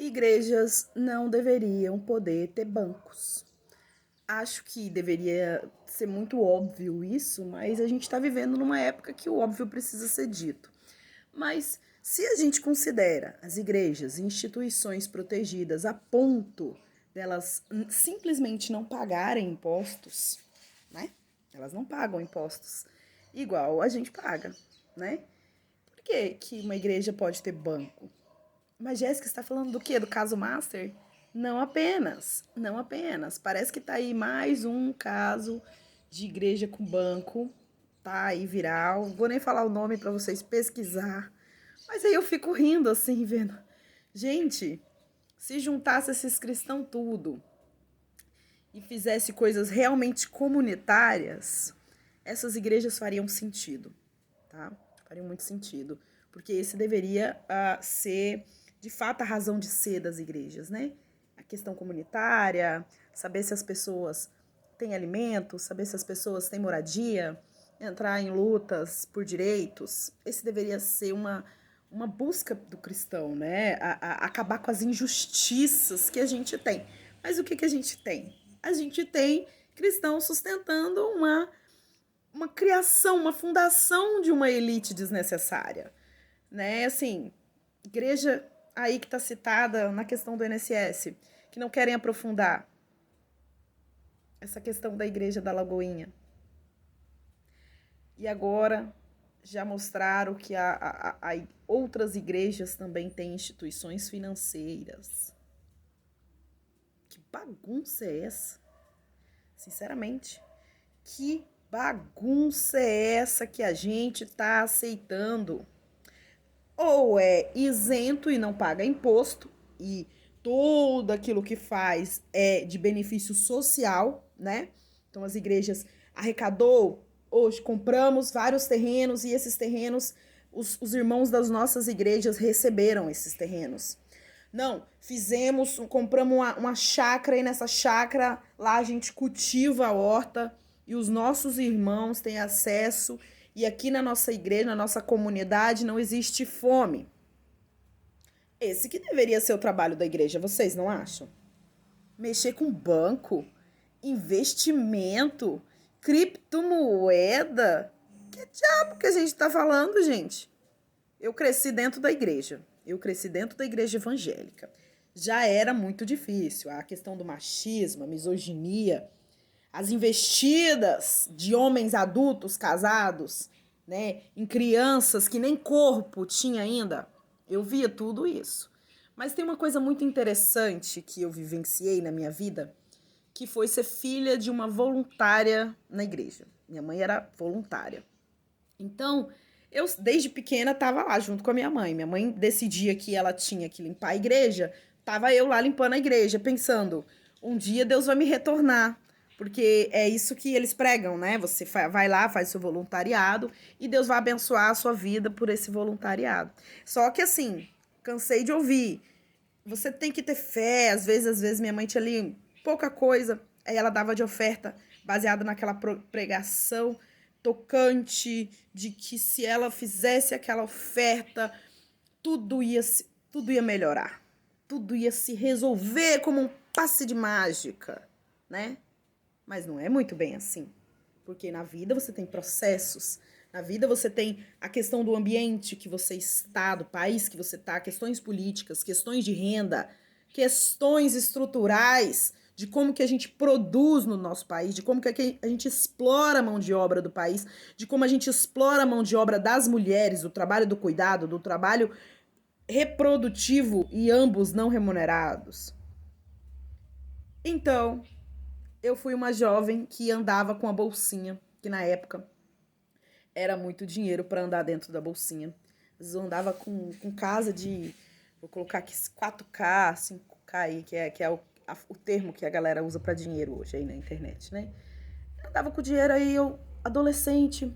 igrejas não deveriam poder ter bancos. Acho que deveria ser muito óbvio isso, mas a gente está vivendo numa época que o óbvio precisa ser dito. Mas se a gente considera as igrejas instituições protegidas a ponto delas simplesmente não pagarem impostos, né? Elas não pagam impostos igual a gente paga, né? Por que que uma igreja pode ter banco? Mas Jéssica está falando do quê? Do caso Master? Não apenas, não apenas. Parece que tá aí mais um caso de igreja com banco, tá aí viral. Vou nem falar o nome para vocês pesquisar. Mas aí eu fico rindo assim, vendo. Gente, se juntasse esses cristãos tudo e fizesse coisas realmente comunitárias, essas igrejas fariam sentido, tá? Fariam muito sentido, porque esse deveria ser, de fato, a razão de ser das igrejas, né? A questão comunitária, saber se as pessoas têm alimento, saber se as pessoas têm moradia, entrar em lutas por direitos. Esse deveria ser uma busca do cristão, né? Acabar com as injustiças que a gente tem. Mas o que a gente tem? A gente tem cristãos sustentando uma criação, uma fundação de uma elite desnecessária, né? Assim, igreja aí que está citada na questão do INSS, que não querem aprofundar essa questão da igreja da Lagoinha. E agora já mostraram que outras igrejas também têm instituições financeiras. Que bagunça é essa? Sinceramente, que bagunça é essa que a gente está aceitando? Ou é isento e não paga imposto, e tudo aquilo que faz é de benefício social, né? Então as igrejas arrecadou, hoje compramos vários terrenos e esses terrenos, os irmãos das nossas igrejas receberam esses terrenos. Não, compramos uma chácara e nessa chácara lá a gente cultiva a horta e os nossos irmãos têm acesso e aqui na nossa igreja, na nossa comunidade não existe fome. Esse que deveria ser o trabalho da igreja, vocês não acham? Mexer com banco, investimento, criptomoeda. Que diabo que a gente tá falando, gente? Eu cresci dentro da igreja. Eu cresci dentro da igreja evangélica. Já era muito difícil. A questão do machismo, a misoginia, as investidas de homens adultos casados, né, em crianças que nem corpo tinha ainda. Eu via tudo isso. Mas tem uma coisa muito interessante que eu vivenciei na minha vida, que foi ser filha de uma voluntária na igreja. Minha mãe era voluntária. Então, eu desde pequena estava lá junto com a minha mãe. Minha mãe decidia que ela tinha que limpar a igreja, tava eu lá limpando a igreja, pensando, um dia Deus vai me retornar. Porque é isso que eles pregam, né? Você vai lá, faz seu voluntariado e Deus vai abençoar a sua vida por esse voluntariado. Só que assim, cansei de ouvir. Você tem que ter fé. Às vezes minha mãe tinha ali pouca coisa. Aí ela dava de oferta baseada naquela pregação tocante de que se ela fizesse aquela oferta, tudo ia melhorar. Tudo ia se resolver como um passe de mágica, né? Mas não é muito bem assim. Porque na vida você tem processos, na vida você tem a questão do ambiente que você está, do país que você está, questões políticas, questões de renda, questões estruturais, de como que a gente produz no nosso país, de como que a gente explora a mão de obra do país, de como a gente explora a mão de obra das mulheres, do trabalho do cuidado, do trabalho reprodutivo e ambos não remunerados. Então, eu fui uma jovem que andava com a bolsinha, que na época era muito dinheiro para andar dentro da bolsinha. Às vezes eu andava com casa de, vou colocar aqui 4K, 5K aí, que é o termo que a galera usa para dinheiro hoje aí na internet, né? Eu andava com dinheiro aí, eu, adolescente,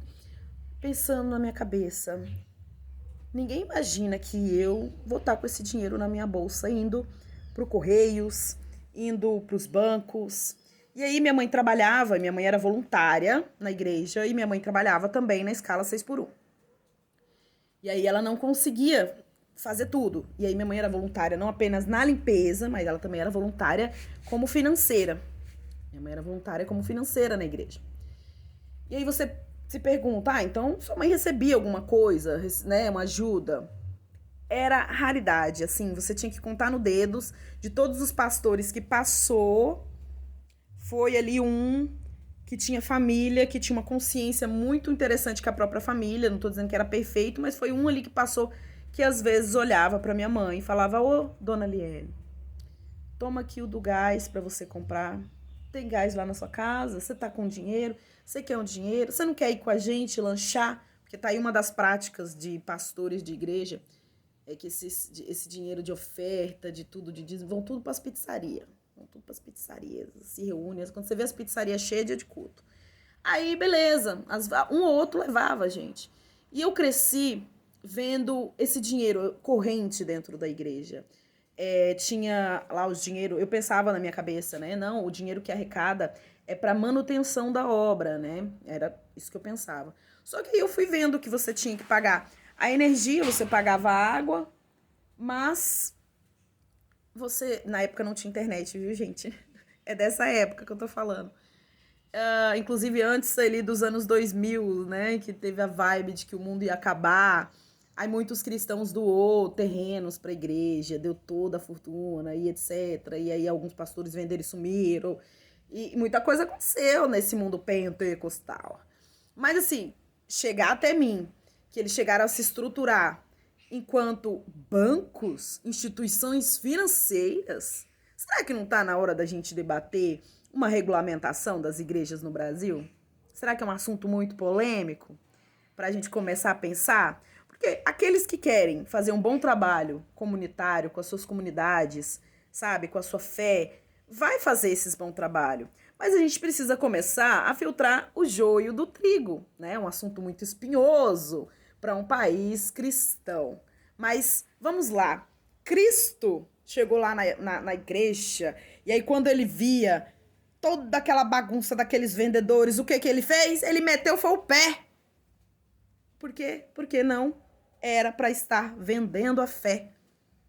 pensando na minha cabeça. Ninguém imagina que eu vou estar com esse dinheiro na minha bolsa, indo pro Correios, indo pros bancos. E aí minha mãe era voluntária na igreja e minha mãe trabalhava também na escala 6x1. E aí ela não conseguia fazer tudo. E aí minha mãe era voluntária não apenas na limpeza, mas ela também era voluntária como financeira. Minha mãe era voluntária como financeira na igreja. E aí você se pergunta, então sua mãe recebia alguma coisa, né, uma ajuda? Era raridade, assim, você tinha que contar no dedos de todos os pastores que passou, foi ali um que tinha família, que tinha uma consciência muito interessante com a própria família, não tô dizendo que era perfeito, mas foi um ali que passou, que às vezes olhava pra minha mãe e falava, ô, dona Liene, toma aqui o do gás pra você comprar, tem gás lá na sua casa, você tá com dinheiro, você quer um dinheiro, você não quer ir com a gente lanchar? Porque tá aí uma das práticas de pastores de igreja, é que esse dinheiro de oferta, de tudo, de dízimo, vão tudo pras pizzarias. Vão tudo pras pizzarias, se reúnem. Quando você vê as pizzarias cheias, dia de culto. Aí, beleza, um ou outro levava, gente. E eu cresci vendo esse dinheiro corrente dentro da igreja. Tinha lá os dinheiro, eu pensava na minha cabeça, né? Não, o dinheiro que arrecada é para manutenção da obra, né? Era isso que eu pensava. Só que aí eu fui vendo que você tinha que pagar a energia, você pagava a água, mas você, na época não tinha internet, viu, gente? É dessa época que eu tô falando. Inclusive antes ali dos anos 2000, né, que teve a vibe de que o mundo ia acabar. Aí muitos cristãos doou terrenos para a igreja, deu toda a fortuna e etc. E aí alguns pastores venderam e sumiram. E muita coisa aconteceu nesse mundo pentecostal. Mas assim, chegar até mim, que eles chegaram a se estruturar enquanto bancos, instituições financeiras, será que não está na hora da gente debater uma regulamentação das igrejas no Brasil? Será que é um assunto muito polêmico para a gente começar a pensar? Porque aqueles que querem fazer um bom trabalho comunitário com as suas comunidades, sabe, com a sua fé, vai fazer esse bom trabalho. Mas a gente precisa começar a filtrar o joio do trigo, né? Um assunto muito espinhoso para um país cristão. Mas vamos lá. Cristo chegou lá na igreja e aí quando ele via toda aquela bagunça daqueles vendedores, o que ele fez? Ele meteu foi o pé. Por quê? Porque não era para estar vendendo a fé.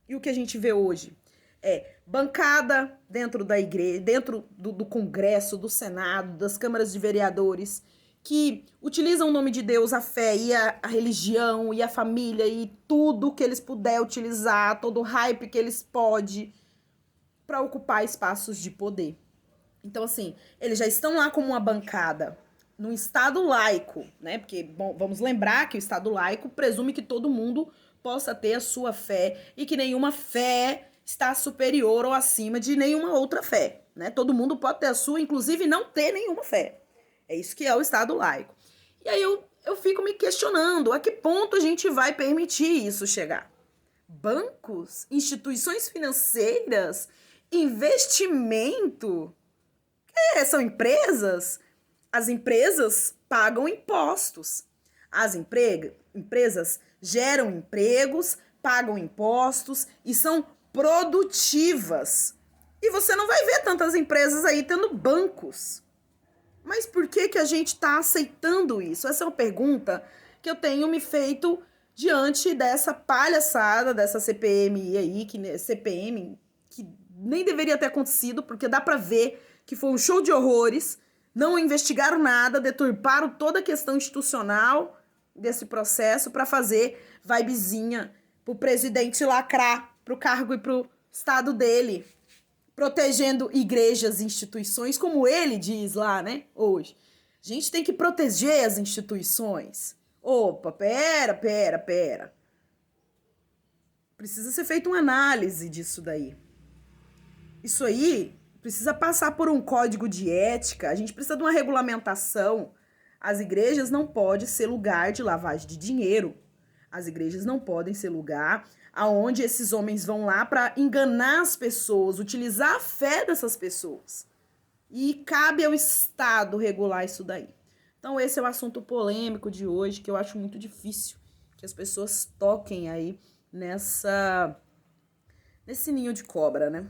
E o que a gente vê hoje é bancada dentro da igreja, dentro do Congresso, do Senado, das câmaras de vereadores, que utilizam o nome de Deus, a fé e a religião e a família e tudo que eles puderem utilizar, todo o hype que eles podem para ocupar espaços de poder. Então, assim, eles já estão lá como uma bancada num Estado laico, né? Porque, bom, vamos lembrar que o Estado laico presume que todo mundo possa ter a sua fé e que nenhuma fé está superior ou acima de nenhuma outra fé, né? Todo mundo pode ter a sua, inclusive não ter nenhuma fé. É isso que é o Estado laico. E aí eu fico me questionando a que ponto a gente vai permitir isso chegar. Bancos, instituições financeiras, investimento, são empresas. As empresas pagam impostos. As empresas geram empregos, pagam impostos e são produtivas. E você não vai ver tantas empresas aí tendo bancos. Mas por que a gente está aceitando isso? Essa é uma pergunta que eu tenho me feito diante dessa palhaçada, dessa CPMI aí, CPM, que nem deveria ter acontecido, porque dá para ver que foi um show de horrores, não investigaram nada, deturparam toda a questão institucional desse processo para fazer vibezinha pro presidente lacrar pro cargo e pro estado dele, protegendo igrejas e instituições, como ele diz lá, né, hoje. A gente tem que proteger as instituições. Opa, pera. Precisa ser feita uma análise disso daí. Isso aí precisa passar por um código de ética, a gente precisa de uma regulamentação. As igrejas não podem ser lugar de lavagem de dinheiro. As igrejas não podem ser lugar aonde esses homens vão lá para enganar as pessoas, utilizar a fé dessas pessoas. E cabe ao Estado regular isso daí. Então esse é o assunto polêmico de hoje, que eu acho muito difícil que as pessoas toquem aí nesse ninho de cobra, né?